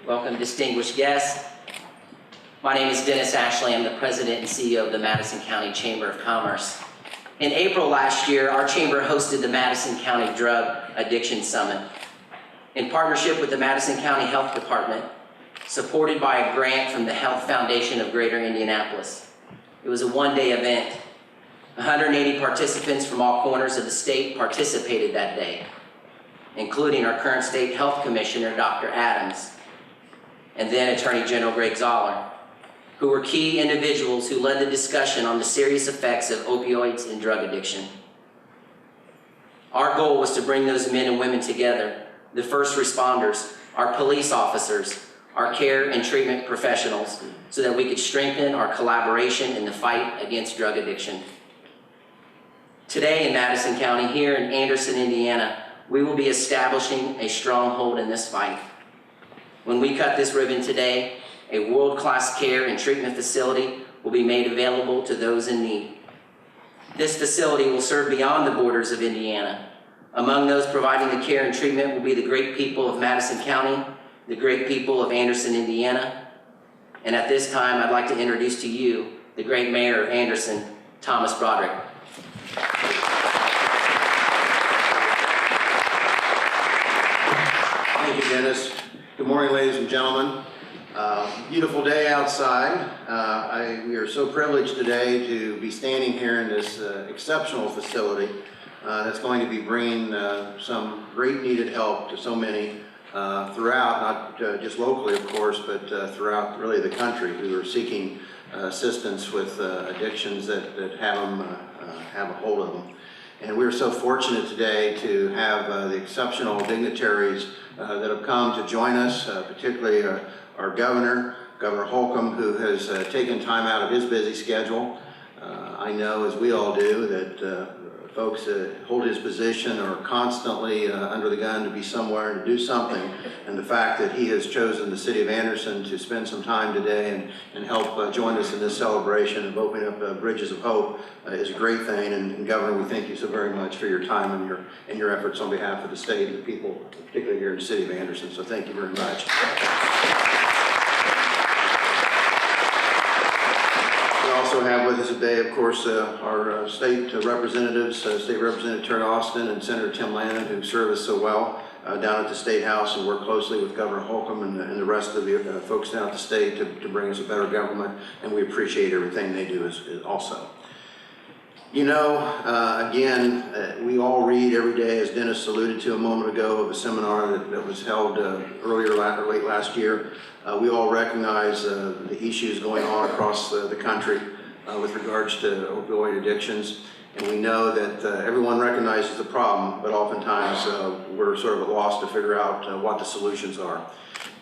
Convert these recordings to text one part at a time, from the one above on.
Welcome, distinguished guests. My name is Dennis Ashley. I'm the president and CEO of the Madison County Chamber of Commerce. In April last year, our chamber hosted the Madison County Drug Addiction Summit. In partnership with the Madison County Health Department, supported by a grant from the Health Foundation of Greater Indianapolis. It was a one-day event. 180 participants from all corners of the state participated that day, including our current state health commissioner, Dr. Adams, and then Attorney General Greg Zoller, who were key individuals who led the discussion on the serious effects of opioids and drug addiction. Our goal was to bring those men and women together, the first responders, our police officers, our care and treatment professionals, so that we could strengthen our collaboration in the fight against drug addiction. Today in Madison County, here in Anderson, Indiana, we will be establishing a stronghold in this fight. When we cut this ribbon today, a world-class care and treatment facility will be made available to those in need. This facility will serve beyond the borders of Indiana. Among those providing the care and treatment will be the great people of Madison County, the great people of Anderson, Indiana. And at this time, I'd like to introduce to you the great mayor of Anderson, Thomas Broderick. Thank you, Dennis. Good morning, ladies and gentlemen. Beautiful day outside. We are so privileged today to be standing here in this exceptional facility that's going to be bringing some great needed help to so many throughout, not just locally, of course, but throughout really the country who are seeking assistance with addictions that have a hold of them. And we're so fortunate today to have the exceptional dignitaries that have come to join us, particularly our Governor Holcomb, who has taken time out of his busy schedule. I know, as we all do, that folks that hold his position are constantly under the gun to be somewhere and to do something. And the fact that he has chosen the city of Anderson to spend some time today and help join us in this celebration of opening up Bridges of Hope is a great thing. And Governor, we thank you so very much for your time and your efforts on behalf of the state and the people, particularly here in the city of Anderson. So thank you very much. We also have with us today, of course, our state representatives, State Representative Terry Austin and Senator Tim Lanane, who serve us so well down at the State House and work closely with Governor Holcomb and the rest of the folks down at the state to bring us a better government, and we appreciate everything they do also. You know, again, we all read every day, as Dennis alluded to a moment ago, of a seminar that was held late last year. We all recognize the issues going on across the country with regards to opioid addictions. And we know that everyone recognizes the problem, but oftentimes we're sort of at a loss to figure out what the solutions are.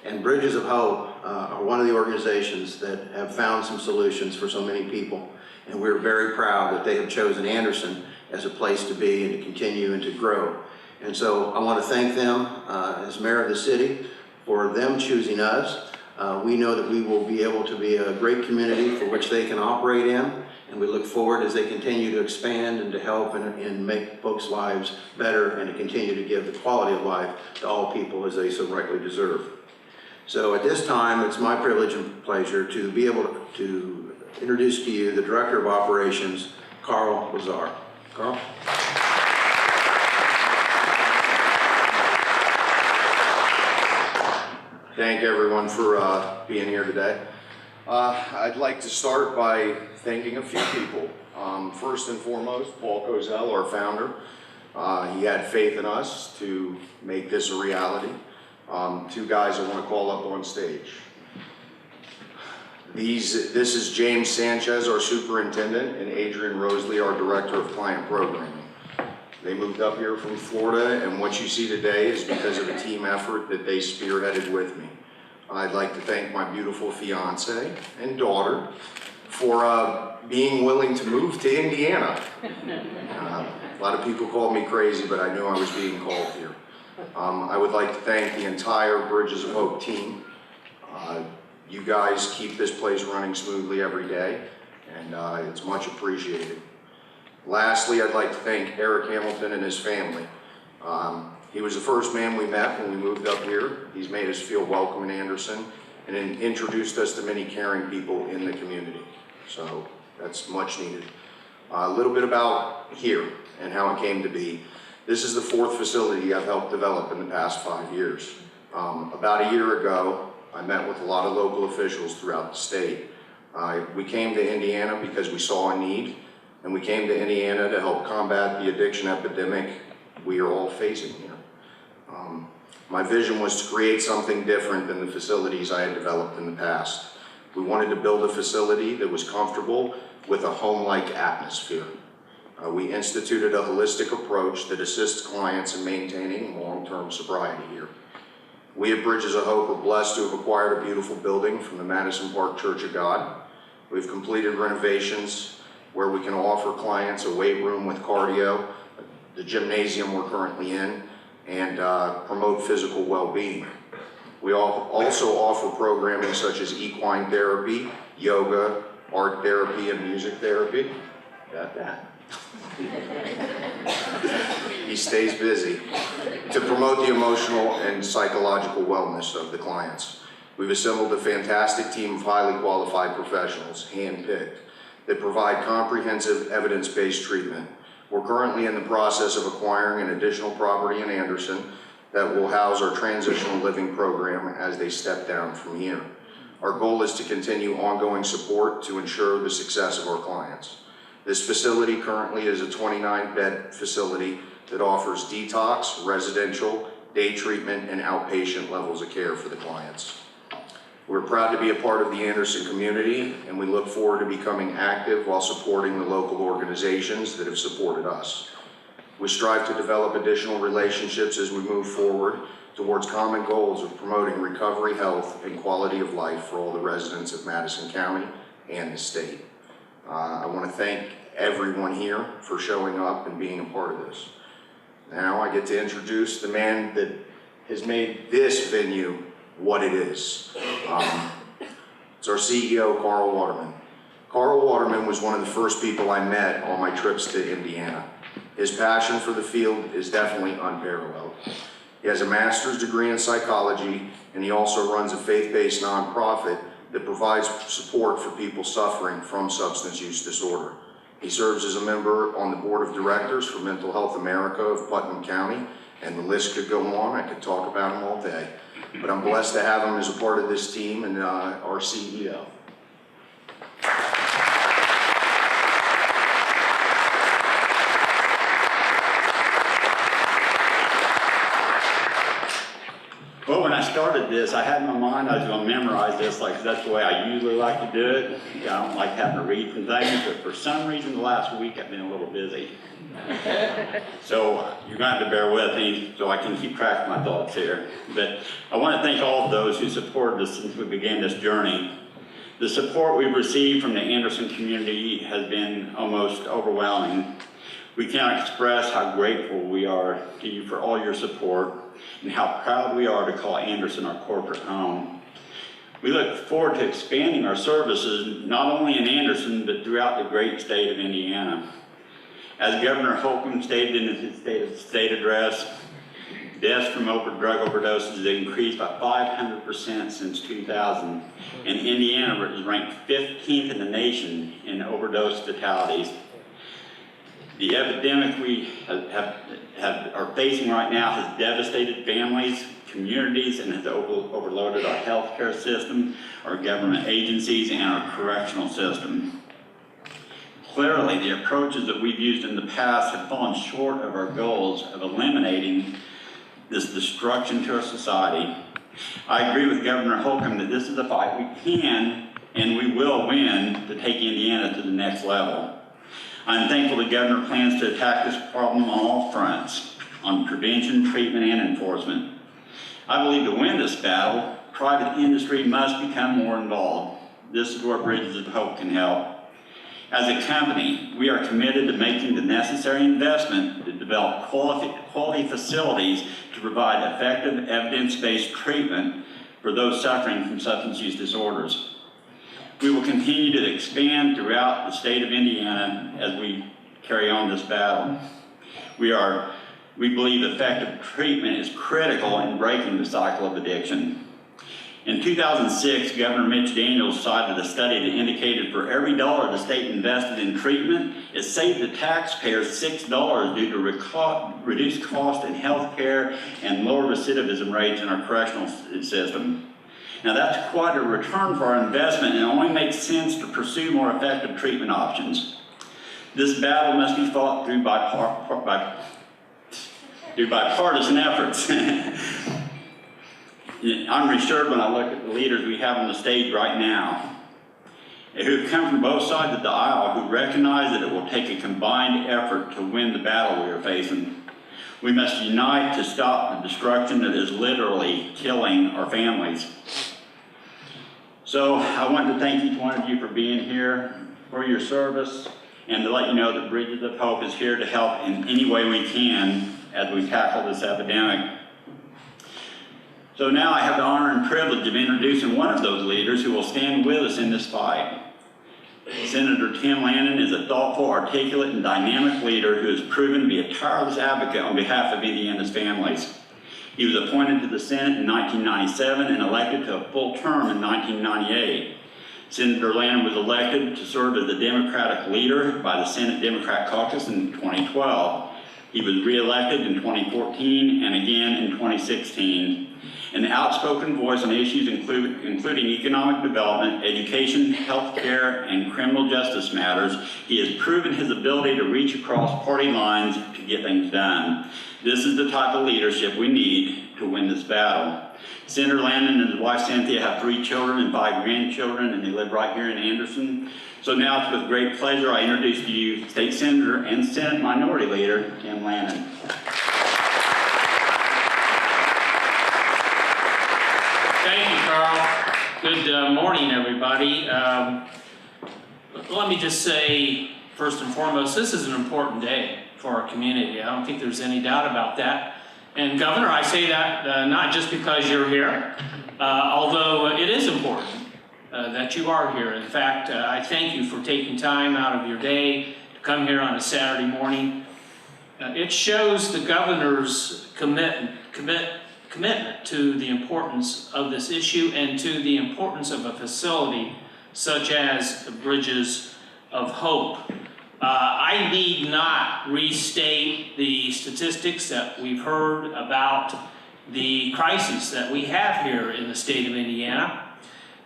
And Bridges of Hope are one of the organizations that have found some solutions for so many people. And we're very proud that they have chosen Anderson as a place to be and to continue and to grow. And so I want to thank them as mayor of the city for them choosing us. We know that we will be able to be a great community for which they can operate in, and we look forward as they continue to expand and to help and make folks' lives better and to continue to give the quality of life to all people as they so rightly deserve. So at this time, it's my privilege and pleasure to be able to introduce to you the Director of Operations, Carl Lazar. Carl? Thank everyone for being here today. I'd like to start by thanking a few people. First and foremost, Paul Kozel, our founder. He had faith in us to make this a reality. Two guys I want to call up on stage. This is James Sanchez, our superintendent, and Adrian Rosley, our director of client programming. They moved up here from Florida, and what you see today is because of a team effort that they spearheaded with me. I'd like to thank my beautiful fiance and daughter for being willing to move to Indiana. A lot of people called me crazy, but I knew I was being called here. I would like to thank the entire Bridges of Hope team. You guys keep this place running smoothly every day, and it's much appreciated. Lastly, I'd like to thank Eric Hamilton and his family. He was the first man we met when we moved up here. He's made us feel welcome in Anderson and introduced us to many caring people in the community. So that's much needed. A little bit about here and how it came to be. This is the 4th facility I've helped develop in the past 5 years. About a year ago, I met with a lot of local officials throughout the state. We came to Indiana because we saw a need, and we came to Indiana to help combat the addiction epidemic we are all facing here. My vision was to create something different than the facilities I had developed in the past. We wanted to build a facility that was comfortable with a home-like atmosphere. We instituted a holistic approach that assists clients in maintaining long-term sobriety here. We at Bridges of Hope are blessed to have acquired a beautiful building from the Madison Park Church of God. We've completed renovations where we can offer clients a weight room with cardio, the gymnasium we're currently in, and promote physical well-being. We also offer programming such as equine therapy, yoga, art therapy, and music therapy. Got that? He stays busy. To promote the emotional and psychological wellness of the clients. We've assembled a fantastic team of highly qualified professionals, hand-picked, that provide comprehensive evidence-based treatment. We're currently in the process of acquiring an additional property in Anderson that will house our transitional living program as they step down from here. Our goal is to continue ongoing support to ensure the success of our clients. This facility currently is a 29-bed facility that offers detox, residential, day treatment, and outpatient levels of care for the clients. We're proud to be a part of the Anderson community, and we look forward to becoming active while supporting the local organizations that have supported us. We strive to develop additional relationships as we move forward towards common goals of promoting recovery, health, and quality of life for all the residents of Madison County and the state. I want to thank everyone here for showing up and being a part of this. Now I get to introduce the man that has made this venue what it is. It's our CEO, Carl Waterman. Carl Waterman was one of the first people I met on my trips to Indiana. His passion for the field is definitely unparalleled. He has a master's degree in psychology, and he also runs a faith-based nonprofit that provides support for people suffering from substance use disorder. He serves as a member on the board of directors for Mental Health America of Putnam County, and the list could go on. I could talk about him all day. But I'm blessed to have him as a part of this team and our CEO. Well, when I started this, I had in my mind I was going to memorize this, like that's the way I usually like to do it. I don't like having to read from things, but for some reason the last week I've been a little busy. So you're going to have to bear with me so I can keep track of my thoughts here. But I want to thank all of those who supported us since we began this journey. The support we've received from the Anderson community has been almost overwhelming. We cannot express how grateful we are to you for all your support and how proud we are to call Anderson our corporate home. We look forward to expanding our services not only in Anderson but throughout the great state of Indiana. As Governor Holcomb stated in his state address, deaths from drug overdoses have increased by 500% since 2000, and Indiana is ranked 15th in the nation in overdose fatalities. The epidemic we are facing right now has devastated families, communities, and has overloaded our healthcare system, our government agencies, and our correctional system. Clearly, the approaches that we've used in the past have fallen short of our goals of eliminating this destruction to our society. I agree with Governor Holcomb that this is a fight we can and we will win to take Indiana to the next level. I'm thankful the Governor plans to attack this problem on all fronts, on prevention, treatment, and enforcement. I believe to win this battle, private industry must become more involved. This is where Bridges of Hope can help. As a company, we are committed to making the necessary investment to develop quality facilities to provide effective evidence-based treatment for those suffering from substance use disorders. We will continue to expand throughout the state of Indiana as we carry on this battle. We are We believe effective treatment is critical in breaking the cycle of addiction. In 2006, Governor Mitch Daniels cited a study that indicated for every dollar the state invested in treatment, it saved the taxpayers $6 due to reduced cost in health care and lower recidivism rates in our correctional system. Now that's quite a return for our investment, and it only makes sense to pursue more effective treatment options. This battle must be fought through bipartisan efforts. I'm reassured when I look at the leaders we have on the stage right now, who come from both sides of the aisle, who recognize that it will take a combined effort to win the battle we are facing. We must unite to stop the destruction that is literally killing our families. So I want to thank each one of you for being here, for your service, and to let you know that Bridges of Hope is here to help in any way we can as we tackle this epidemic. So now I have the honor and privilege of introducing one of those leaders who will stand with us in this fight. Senator Tim Lanane is a thoughtful, articulate, and dynamic leader who has proven to be a tireless advocate on behalf of Indiana's families. He was appointed to the Senate in 1997 and elected to a full term in 1998. Senator Lanane was elected to serve as the Democratic leader by the Senate Democrat Caucus in 2012. He was re-elected in 2014 and again in 2016. An outspoken voice on issues including economic development, education, health care, and criminal justice matters, he has proven his ability to reach across party lines to get things done. This is the type of leadership we need to win this battle. Senator Lanane and his wife Cynthia have 3 children and 5 grandchildren, and they live right here in Anderson. So now it's with great pleasure I introduce to you State Senator and Senate Minority Leader Tim Lanane. Thank you, Carl. Good morning, everybody. Let me just say, first and foremost, this is an important day for our community. I don't think there's any doubt about that. And Governor, I say that not just because you're here, although it is important that you are here. In fact, I thank you for taking time out of your day to come here on a Saturday morning. It shows the Governor's commitment to the importance of this issue and to the importance of a facility such as Bridges of Hope. I need not restate the statistics that we've heard about the crisis that we have here in the state of Indiana.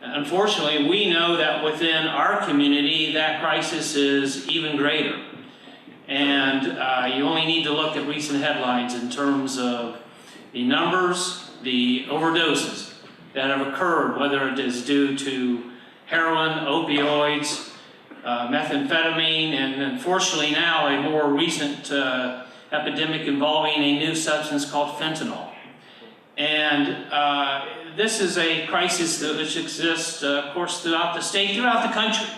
Unfortunately, we know that within our community, that crisis is even greater. And you only need to look at recent headlines in terms of the numbers, the overdoses that have occurred, whether it is due to heroin, opioids, methamphetamine, and unfortunately now a more recent epidemic involving a new substance called fentanyl. And this is a crisis that exists, of course, throughout the state, throughout the country,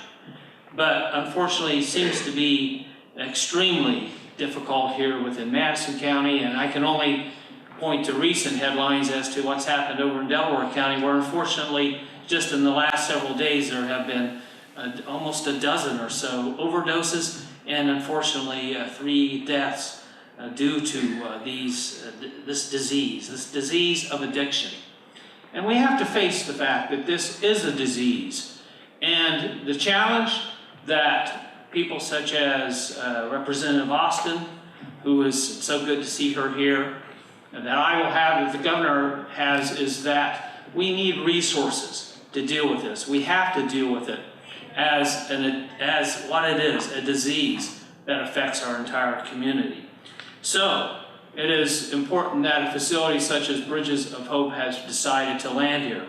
but unfortunately seems to be extremely difficult here within Madison County, and I can only point to recent headlines as to what's happened over in Delaware County, where unfortunately just in the last several days there have been almost a dozen or so overdoses and unfortunately 3 deaths due to this disease of addiction. And we have to face the fact that this is a disease, and the challenge that people such as Representative Austin, who is so good to see her here, and that I will have, that the Governor has, is that we need resources to deal with this. We have to deal with it as what it is, a disease that affects our entire community. So it is important that a facility such as Bridges of Hope has decided to land here.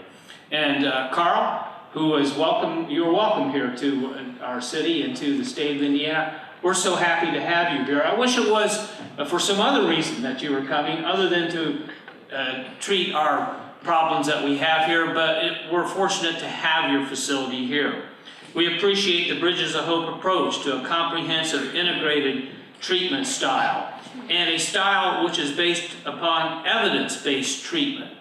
And Carl, who is welcome, you're welcome here to our city and to the state of Indiana. We're so happy to have you here. I wish it was for some other reason that you were coming, other than to treat our problems that we have here, but we're fortunate to have your facility here. We appreciate the Bridges of Hope approach to a comprehensive, integrated treatment style, and a style which is based upon evidence-based treatment.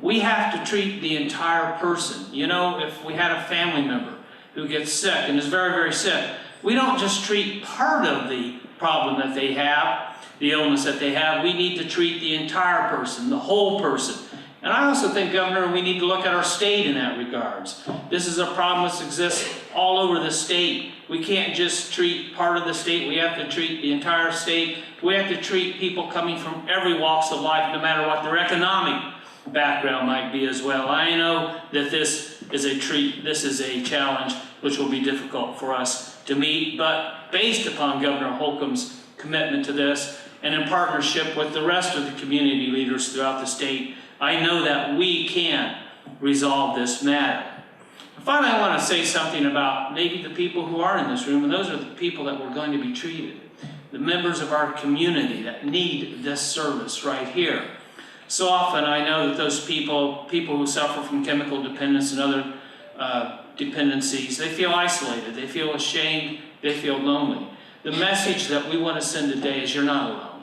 We have to treat the entire person. You know, if we had a family member who gets sick and is very, very sick, we don't just treat part of the problem that they have, the illness that they have. We need to treat the entire person, the whole person. And I also think, Governor, we need to look at our state in that regards. This is a problem that exists all over the state. We can't just treat part of the state. We have to treat the entire state. We have to treat people coming from every walks of life, no matter what their economic background might be as well. I know that this is a challenge which will be difficult for us to meet, but based upon Governor Holcomb's commitment to this, and in partnership with the rest of the community leaders throughout the state, I know that we can resolve this matter. Finally, I want to say something about maybe the people who are in this room, and those are the people that we're going to be treated, the members of our community that need this service right here. So often I know that those people who suffer from chemical dependence and other dependencies, they feel isolated, they feel ashamed, they feel lonely. The message that we want to send today is you're not alone.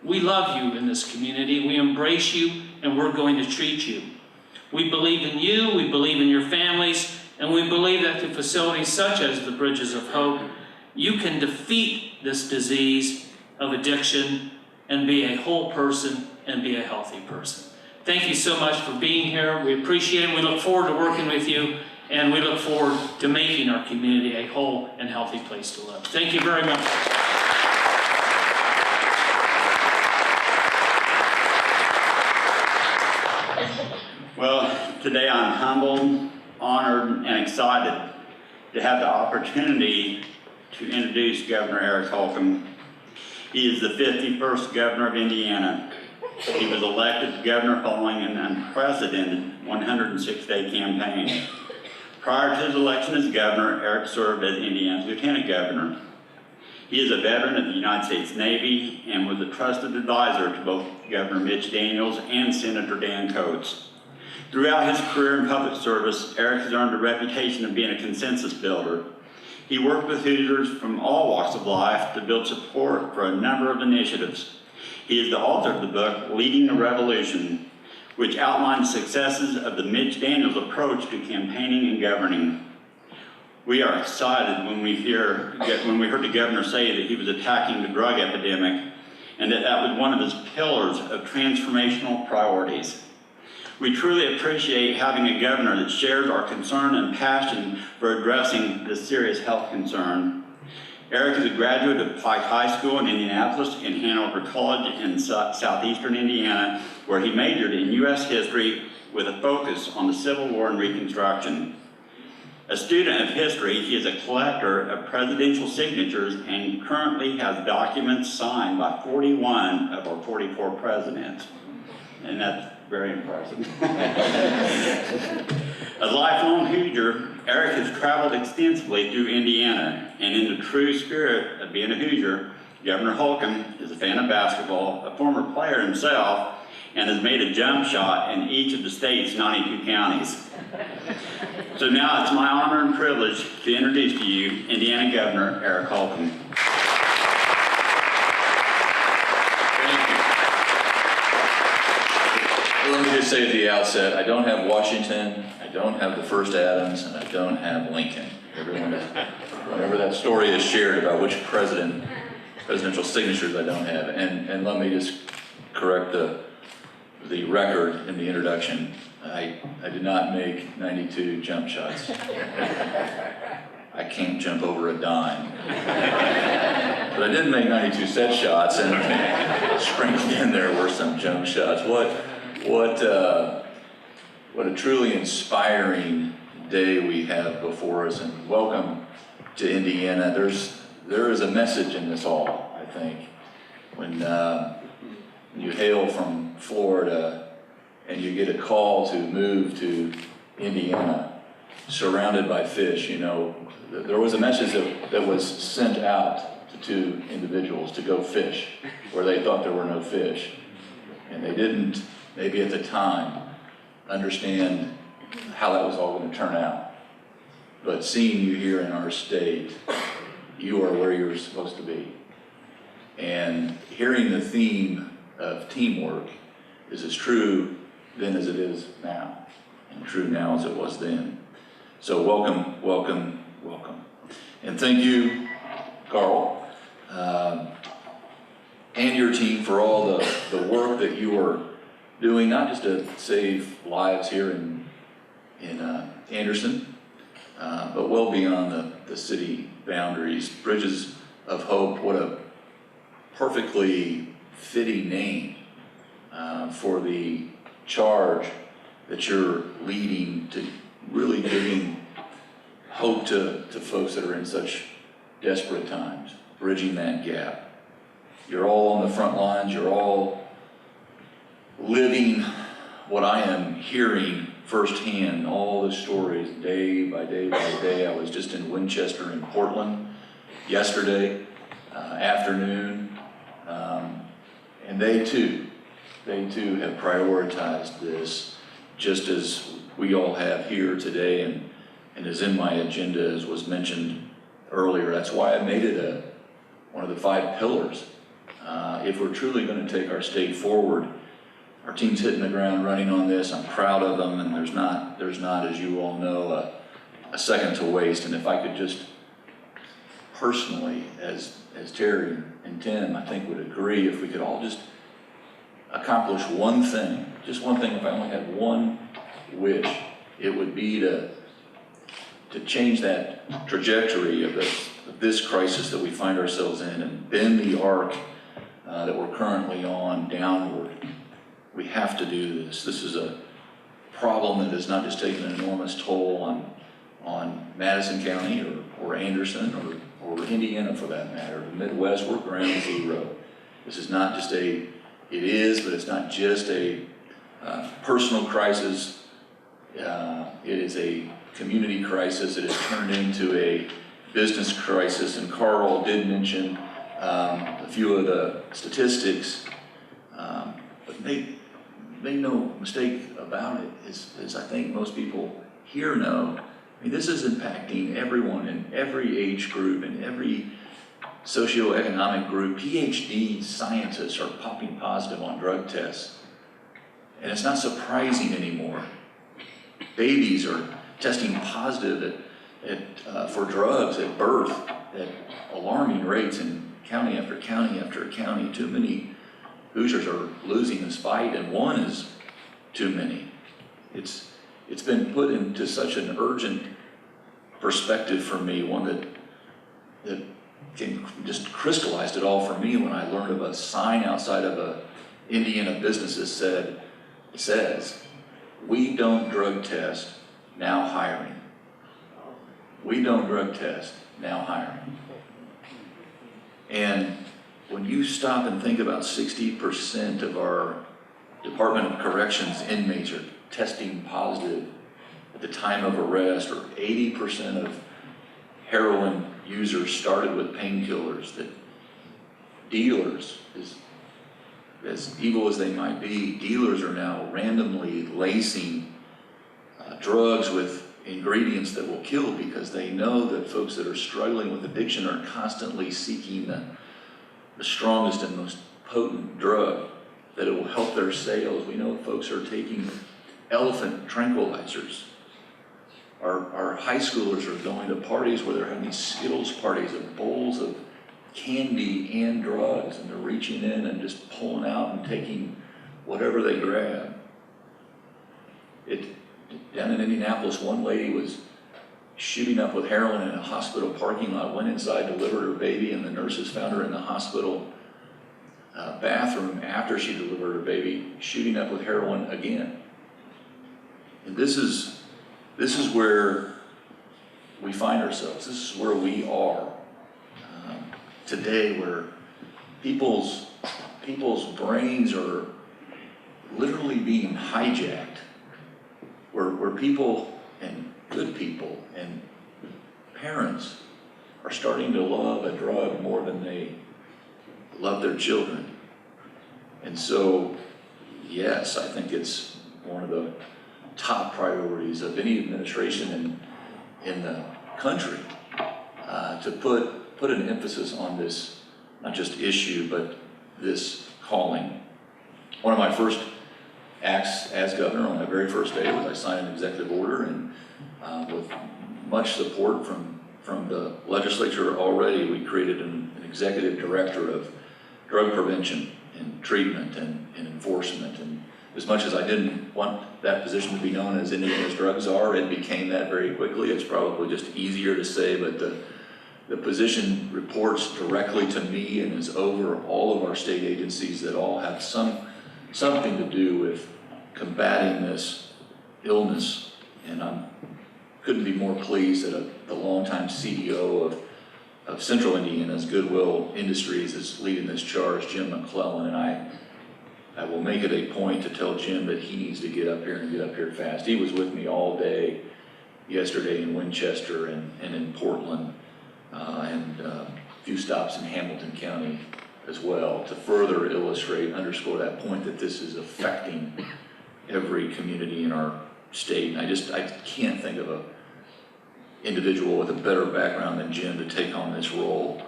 We love you in this community, we embrace you, and we're going to treat you. We believe in you, we believe in your families, and we believe that through facilities such as the Bridges of Hope, you can defeat this disease of addiction and be a whole person and be a healthy person. Thank you so much for being here. We appreciate it. We look forward to working with you, and we look forward to making our community a whole and healthy place to live. Thank you very much. Well, today I'm humbled, honored, and excited to have the opportunity to introduce Governor Eric Holcomb. He is the 51st governor of Indiana. He was elected governor following an unprecedented 106-day campaign. Prior to his election as governor, Eric served as Indiana's lieutenant governor. He is a veteran of the United States Navy and was a trusted advisor to both Governor Mitch Daniels and Senator Dan Coates. Throughout his career in public service, Eric has earned a reputation of being a consensus builder. He worked with Hoosiers from all walks of life to build support for a number of initiatives. He is the author of the book, Leading the Revolution, which outlines the successes of the Mitch Daniels approach to campaigning and governing. We are excited when we heard the governor say that he was attacking the drug epidemic and that was one of his pillars of transformational priorities. We truly appreciate having a governor that shares our concern and passion for addressing this serious health concern. Eric is a graduate of Pike High School in Indianapolis and Hanover College in southeastern Indiana, where he majored in U.S. history with a focus on the Civil War and Reconstruction. A student of history, he is a collector of presidential signatures and currently has documents signed by 41 of our 44 presidents. And that's very impressive. A lifelong Hoosier, Eric has traveled extensively through Indiana, and in the true spirit of being a Hoosier, Governor Holcomb is a fan of basketball, a former player himself, and has made a jump shot in each of the state's 92 counties. So now it's my honor and privilege to introduce to you Indiana Governor Eric Holcomb. Let me just say at the outset, I don't have Washington, I don't have the first Adams, and I don't have Lincoln. Whenever that story is shared about which presidential signatures I don't have, and let me just correct the record in the introduction. I did not make 92 jump shots. I can't jump over a dime. But I did make 92 set shots, and sprinkled in there were some jump shots. What a truly inspiring day we have before us, and welcome to Indiana. There is a message in this all, I think. When you hail from Florida and you get a call to move to Indiana, surrounded by fish, you know, there was a message that was sent out to two individuals to go fish where they thought there were no fish. And they didn't, maybe at the time, understand how that was all going to turn out. But seeing you here in our state, you are where you're supposed to be. And hearing the theme of teamwork is as true then as it is now, and true now as it was then. So welcome, welcome, welcome. And thank you, Carl, and your team for all the work that you are doing, not just to save lives here in Anderson, but well beyond the city boundaries. Bridges of Hope, what a perfectly fitting name for the charge that you're leading, to really giving hope to folks that are in such desperate times, bridging that gap. You're all on the front lines, you're all living what I am hearing firsthand, all the stories day by day by day. I was just in Winchester and Portland yesterday afternoon, and they too have prioritized this, just as we all have here today, and is in my agenda, as was mentioned earlier. That's why I made it one of the 5 pillars. If we're truly going to take our state forward, our team's hitting the ground running on this. I'm proud of them, and there's not, as you all know, a second to waste. And if I could just personally, as Terry and Tim, I think would agree, if we could all just accomplish one thing, just one thing, if I only had one wish, it would be to change that trajectory of this crisis that we find ourselves in, and bend the arc that we're currently on downward. We have to do this. This is a problem that has not just taken an enormous toll on Madison County or Anderson or Indiana for that matter. The Midwest, we're ground zero. This is not just it is, but it's not just a personal crisis. It is a community crisis. It has turned into a business crisis, and Carl did mention a few of the statistics, but make no mistake about it, as I think most people here know. I mean, this is impacting everyone in every age group, in every socioeconomic group. PhD scientists are popping positive on drug tests, and it's not surprising anymore. Babies are testing positive for drugs at birth at alarming rates in county after county after county. Too many Hoosiers are losing this fight, and one is too many. It's been put into such an urgent perspective for me, one that just crystallized it all for me when I learned of a sign outside of a Indiana business that says, "We don't drug test, now hiring." We don't drug test, now hiring. And when you stop and think about 60% of our Department of Corrections inmates are testing positive at the time of arrest, or 80% of heroin users started with painkillers, that dealers, as evil as they might be, dealers are now randomly lacing drugs with ingredients that will kill, because they know that folks that are struggling with addiction are constantly seeking the strongest and most potent drug, that it will help their sales. We know folks are taking elephant tranquilizers. Our high schoolers are going to parties where they're having these Skittles parties of bowls of candy and drugs, and they're reaching in and just pulling out and taking whatever they grab. Down in Indianapolis, one lady was shooting up with heroin in a hospital parking lot, went inside, delivered her baby, and the nurses found her in the hospital bathroom after she delivered her baby, shooting up with heroin again. And this is where we find ourselves. This is where we are today, where people's brains are literally being hijacked, where people, and good people and parents, are starting to love a drug more than they love their children. And so, yes, I think it's one of the top priorities of any administration in the country to put an emphasis on this, not just issue, but this calling. One of my first acts as governor on my very first day was I signed an executive order, and with much support from from the legislature already, we created an executive director of drug prevention and treatment and enforcement. And as much as I didn't want that position to be known as Indiana's drug czar, it became that very quickly. It's probably just easier to say, but the position reports directly to me and is over all of our state agencies that all have something to do with combating this illness. And I couldn't be more pleased that the longtime CEO of Central Indiana's Goodwill Industries is leading this charge, Jim McClellan, and I will make it a point to tell Jim that he needs to get up here and get up here fast. He was with me all day yesterday in Winchester and in Portland, and a few stops in Hamilton County as well, to further illustrate, underscore that point that this is affecting every community in our state. And I can't think of a individual with a better background than Jim to take on this role.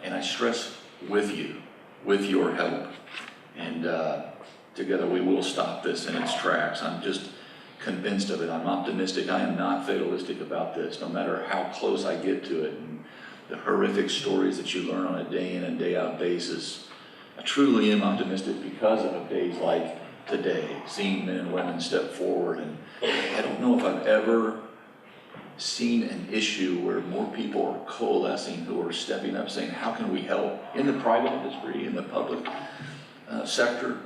And I stress with you, with your help, and together we will stop this in its tracks. I'm just convinced of it. I'm optimistic. I am not fatalistic about this, no matter how close I get to it. And the horrific stories that you learn on a day in and day out basis. I truly am optimistic because of days like today, seeing men and women step forward. And I don't know if I've ever seen an issue where more people are coalescing, who are stepping up saying, how can we help in the private industry, in the public sector,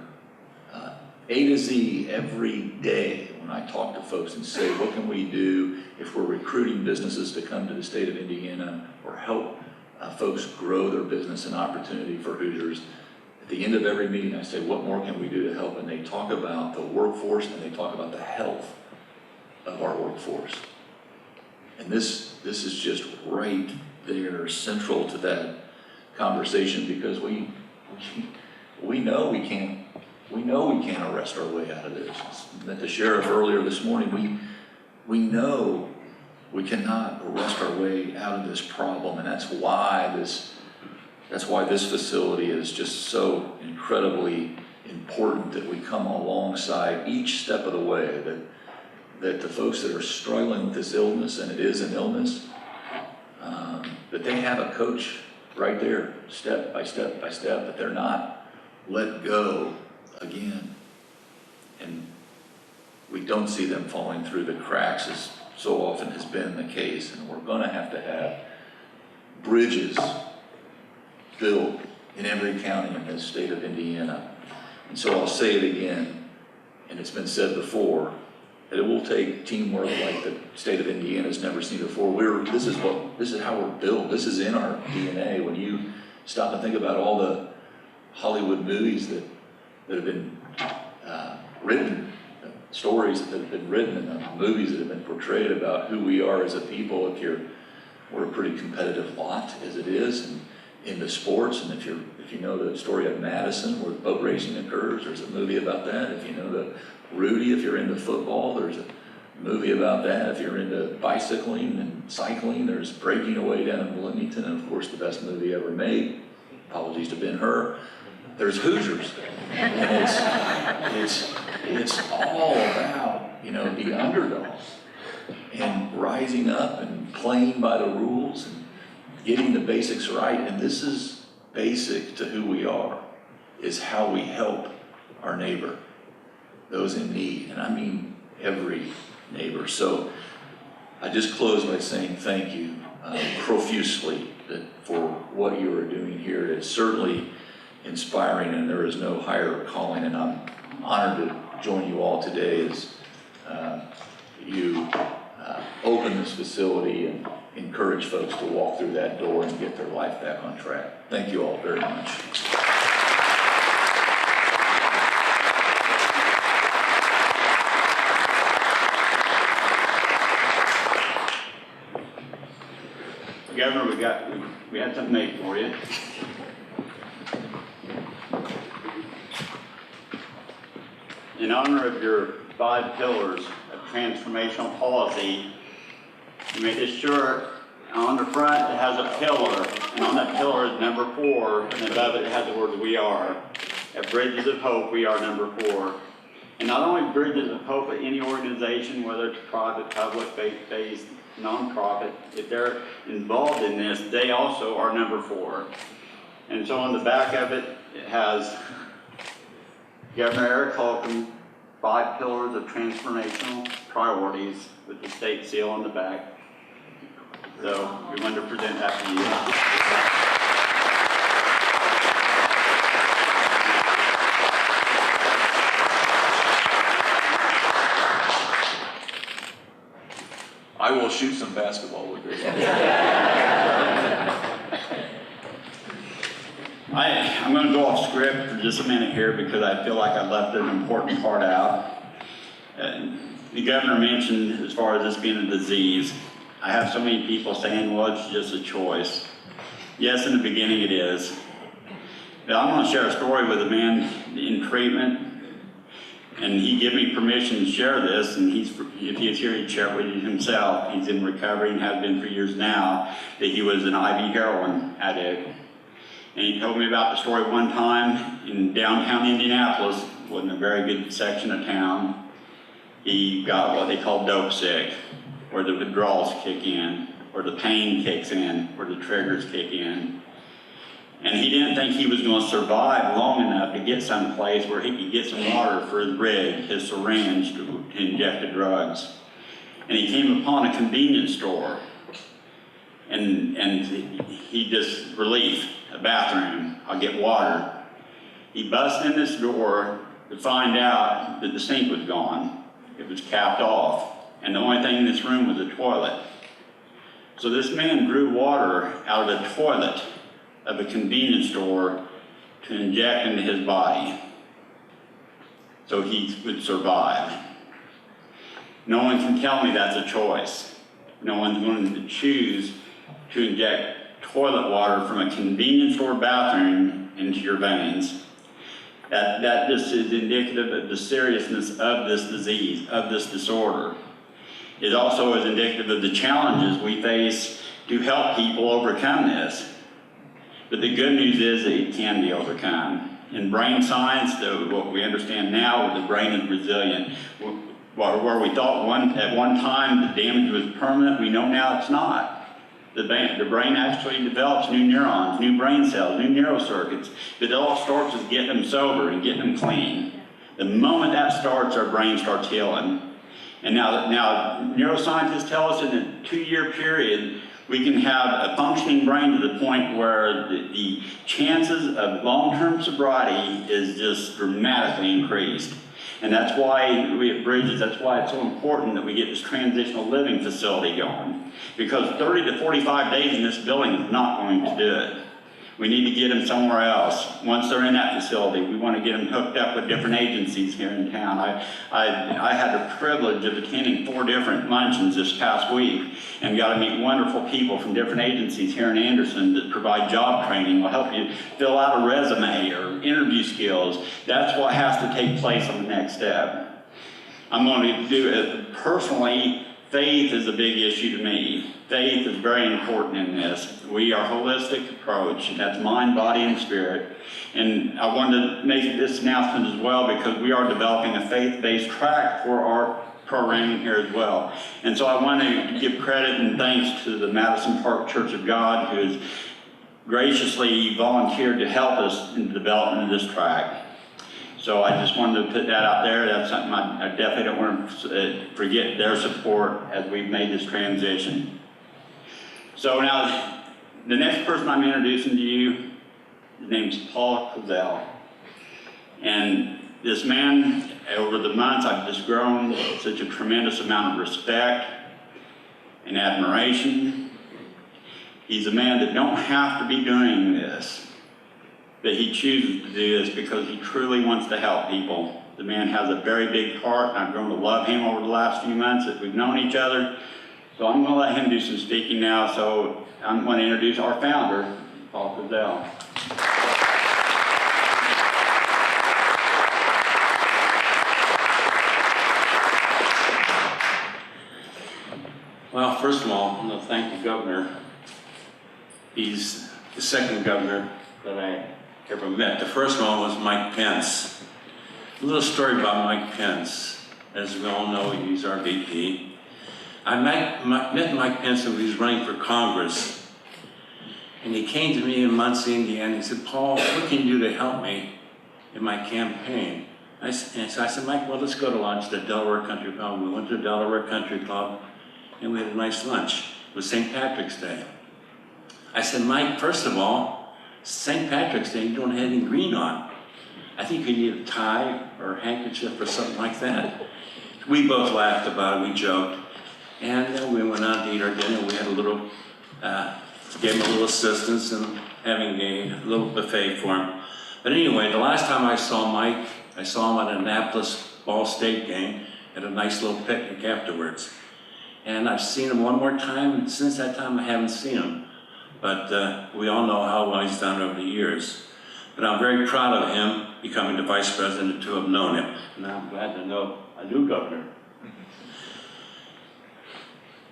A to Z every day. When I talk to folks and say, what can we do if we're recruiting businesses to come to the state of Indiana or help folks grow their business and opportunity for Hoosiers, at the end of every meeting I say, what more can we do to help? And they talk about the workforce and they talk about the health of our workforce. And this is just right there, central to that conversation, because we know we can't arrest our way out of this. I met the sheriff earlier this morning. We know we cannot arrest our way out of this problem, and that's why this facility is just so incredibly important, that we come alongside each step of the way, that the folks that are struggling with this illness, and it is an illness, that they have a coach right there, step by step by step, that they're not let go again. And we don't see them falling through the cracks as so often has been the case. And we're gonna have bridges built in every county in this state of Indiana. And so I'll say it again, and it's been said before, that it will take teamwork like the state of Indiana's never seen before. This is how we're built. This is in our DNA. When you stop and think about all the Hollywood movies that have been written, stories that have been written, and the movies that have been portrayed about who we are as a people, we're a pretty competitive lot as it is, and in the sports. And if you know the story of Madison, where boat racing occurs, there's a movie about that. If you know the Rudy, if you're into football, there's a movie about that. If you're into bicycling and cycling, there's Breaking Away down in Bloomington, and of course the best movie ever made, apologies to Ben-Hur, there's Hoosiers. And it's all about, the underdogs and rising up and playing by the rules and getting the basics right. And this is basic to who we are, is how we help our neighbor, those in need, and I mean every neighbor. So I just close by saying thank you profusely for what you are doing here. It's certainly inspiring, and there is no higher calling, and I'm honored to join you all today as you open this facility and encourage folks to walk through that door and get their life back on track. Thank you all very much. Governor, we had something made for you. In honor of your 5 pillars of transformational policy, you made this shirt. On the front, it has a pillar, and on that pillar is number 4, and above it has the words "We Are." At Bridges of Hope, we are number 4. And not only Bridges of Hope, but any organization, whether it's private, public, faith-based, nonprofit, if they're involved in this, they also are number 4. And so on the back of it, it has Governor Eric Holcomb, 5 pillars of transformational priorities with the state seal on the back. So we wanted to present that to you. I will shoot some basketball with this. I'm going to go off script for just a minute here because I feel like I left an important part out. The governor mentioned, as far as this being a disease, I have so many people saying, well, it's just a choice. Yes, in the beginning it is. But I'm going to share a story with a man in treatment, and he gave me permission to share this, and if he was here, he'd share it with you himself. He's in recovery and has been for years now, that he was an IV heroin addict. And he told me about the story one time in downtown Indianapolis, wasn't a very good section of town. He got what they call dope sick, where the withdrawals kick in, or the pain kicks in, or the triggers kick in. And he didn't think he was going to survive long enough to get someplace where he could get some water for his rig, his syringe to inject the drugs. And he came upon a convenience store, and he just, relief, a bathroom, I'll get water. He busted in this door to find out that the sink was gone. It was capped off, and the only thing in this room was a toilet. So this man drew water out of the toilet of a convenience store to inject into his body so he would survive. No one can tell me that's a choice. No one's going to choose to inject toilet water from a convenience store bathroom into your veins. That just is indicative of the seriousness of this disease, of this disorder. It also is indicative of the challenges we face to help people overcome this. But the good news is that it can be overcome. In brain science, what we understand now, the brain is resilient. Where we thought at one time the damage was permanent, we know now it's not. The brain actually develops new neurons, new brain cells, new neurocircuits. But it all starts with getting them sober and getting them clean. The moment that starts, our brain starts healing. And now neuroscientists tell us in a 2-year period, we can have a functioning brain to the point where the chances of long-term sobriety is just dramatically increased. And that's why we at Bridges, that's why it's so important that we get this transitional living facility going. Because 30 to 45 days in this building is not going to do it. We need to get them somewhere else. Once they're in that facility, we want to get them hooked up with different agencies here in town. I had the privilege of attending 4 different luncheons this past week and got to meet wonderful people from different agencies here in Anderson that provide job training, will help you fill out a resume or interview skills. That's what has to take place on the next step. I'm going to do it personally. Faith is a big issue to me. Faith is very important in this. We are a holistic approach, and that's mind, body, and spirit. And I wanted to make this announcement as well because we are developing a faith-based track for our programming here as well. And so I want to give credit and thanks to the Madison Park Church of God, who has graciously volunteered to help us in the development of this track. So I just wanted to put that out there. That's something I definitely don't want to forget their support as we've made this transition. So now, the next person I'm introducing to you, his name's Paul Kozel. And this man, over the months, I've just grown such a tremendous amount of respect and admiration. He's a man that don't have to be doing this, but he chooses to do this because he truly wants to help people. The man has a very big heart, and I've grown to love him over the last few months that we've known each other. So I'm going to let him do some speaking now. So I'm going to introduce our founder, Paul Kozel. Well, first of all, I want to thank the governor. He's the second governor that I ever met. The first one was Mike Pence. A little story about Mike Pence. As we all know, he's our VP. I met Mike Pence when he was running for Congress. And he came to me in Muncie, Indiana. He said, Paul, what can you do to help me in my campaign? So I said, Mike, well, let's go to lunch at the Delaware Country Club. We went to the Delaware Country Club, and we had a nice lunch. It was St. Patrick's Day. I said, Mike, first of all, St. Patrick's Day, you don't have any green on. I think you need a tie or a handkerchief or something like that. We both laughed about it, we joked. And then we went out to eat our dinner. We had a little, gave him a little assistance in having a little buffet for him. But anyway, the last time I saw Mike, I saw him at an Annapolis Ball State game at a nice little picnic afterwards. And I've seen him one more time, and since that time I haven't seen him. But we all know how well he's done over the years. But I'm very proud of him becoming the vice president to have known him. And I'm glad to know a new governor.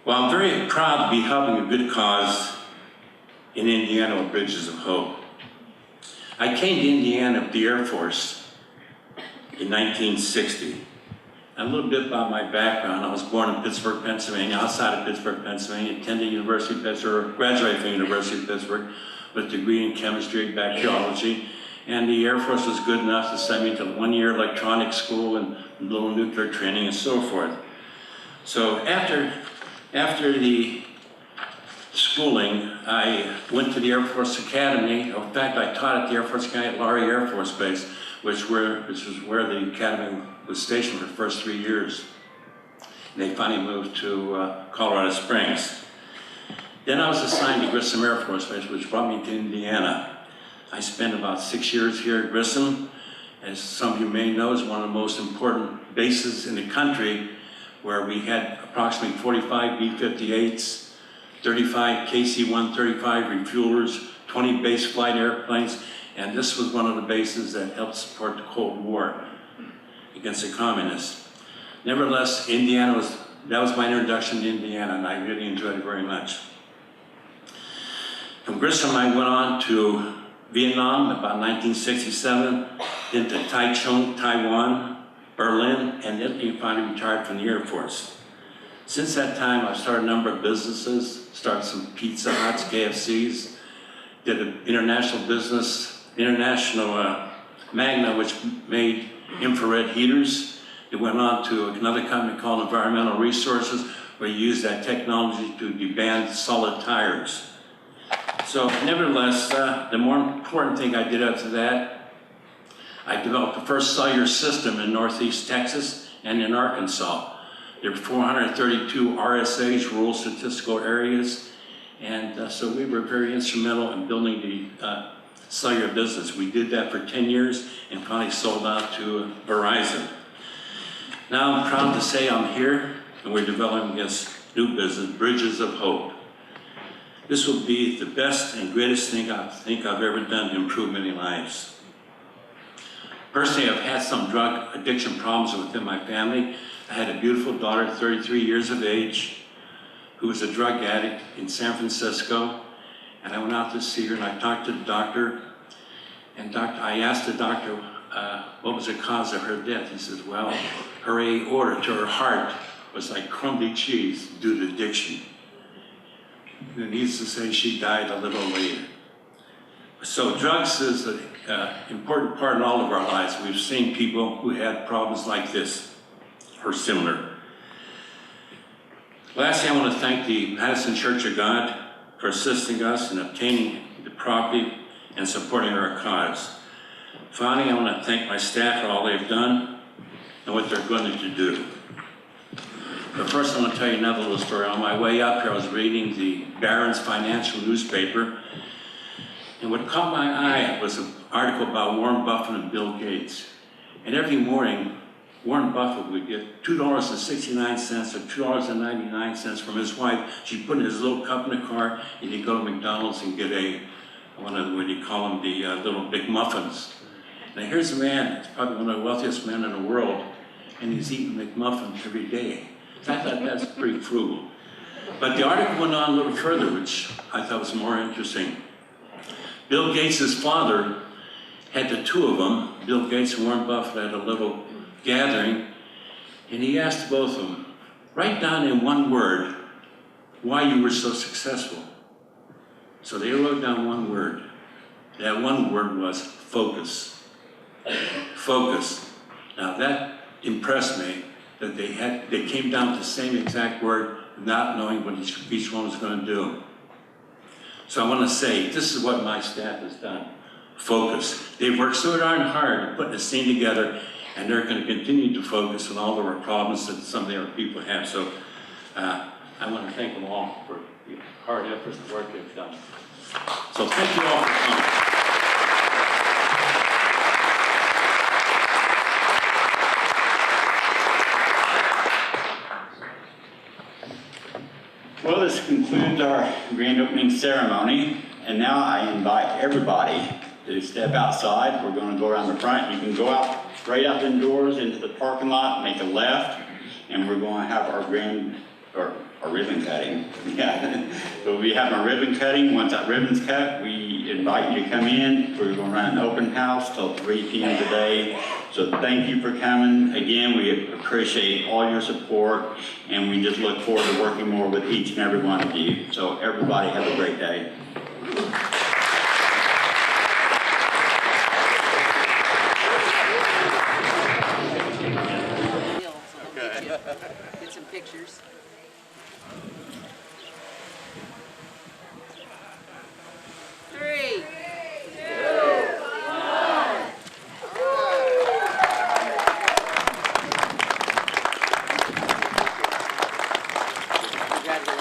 Well, I'm very proud to be helping a good cause in Indiana with Bridges of Hope. I came to Indiana with the Air Force in 1960. A little bit about my background. I was born in Pittsburgh, Pennsylvania, outside of Pittsburgh, Pennsylvania, attended University of Pittsburgh, graduated from University of Pittsburgh with a degree in chemistry, bacteriology, and the Air Force was good enough to send me to one-year electronics school and little nuclear training and so forth. So after the schooling, I went to the Air Force Academy. In fact, I taught at the Air Force Academy at Laurie Air Force Base, which was where the academy was stationed for the first 3 years. And they finally moved to Colorado Springs. Then I was assigned to Grissom Air Force Base, which brought me to Indiana. I spent about 6 years here at Grissom. As some of you may know, it's one of the most important bases in the country, where we had approximately 45 B-58s, 35 KC-135 refuelers, 20 base flight airplanes, and this was one of the bases that helped support the Cold War against the communists. Nevertheless, that was my introduction to Indiana, and I really enjoyed it very much. From Grissom, I went on to Vietnam about 1967, then to Taichung, Taiwan, Berlin, and then finally retired from the Air Force. Since that time, I've started a number of businesses, started some Pizza Huts, KFCs, did an international business, Magna, which made infrared heaters. It went on to another company called Environmental Resources, where you use that technology to deband solid tires. So nevertheless, the more important thing I did after that, I developed the first cellular system in Northeast Texas and in Arkansas. There were 432 RSAs, rural statistical areas, and so we were very instrumental in building the cellular business. We did that for 10 years and finally sold out to Verizon. Now I'm proud to say I'm here and we're developing this new business, Bridges of Hope. This will be the best and greatest thing I think I've ever done to improve many lives. Personally, I've had some drug addiction problems within my family. I had a beautiful daughter, 33 years of age, who was a drug addict in San Francisco. And I went out to see her and I talked to the doctor. And I asked the doctor what was the cause of her death. He says, well, her aorta to her heart was like crumbly cheese due to addiction. And needless to say, she died a little later. So drugs is an important part in all of our lives. We've seen people who had problems like this or similar. Lastly, I want to thank the Madison Church of God for assisting us in obtaining the property and supporting our cause. Finally, I want to thank my staff for all they've done and what they're going to do. But first, I want to tell you another little story. On my way up here, I was reading the Barron's Financial newspaper, and what caught my eye was an article about Warren Buffett and Bill Gates. And every morning, Warren Buffett would get $2.69 or $2.99 from his wife. She'd put in his little cup in the car, and he'd go to McDonald's and get what do you call them, the little big muffins. Now here's a man, he's probably one of the wealthiest men in the world, and he's eating McMuffins every day. So I thought that's pretty frugal. But the article went on a little further, which I thought was more interesting. Bill Gates' father had the two of them, Bill Gates and Warren Buffett, at a little gathering, and he asked both of them, write down in one word why you were so successful. So they wrote down one word. That one word was focus. Focus. Now that impressed me, that they came down to the same exact word, not knowing what each one was going to do. So I want to say, this is what my staff has done. Focus. They've worked so darn hard putting this thing together, and they're going to continue to focus on all of our problems that some of our people have. So I want to thank them all for the hard efforts and work they've done. So thank you all for coming. Well, this concludes our grand opening ceremony, and now I invite everybody to step outside. We're going to go around the front. You can go out, right out indoors into the parking lot, make a left, and we're going to have our ribbon cutting. Yeah, so we'll be having a ribbon cutting. Once that ribbon's cut, we invite you to come in. We're going to run an open house till 3 p.m. today. So thank you for coming. Again, we appreciate all your support, and we just look forward to working more with each and every one of you. So everybody have a great day. Get some pictures. Three. Congratulations.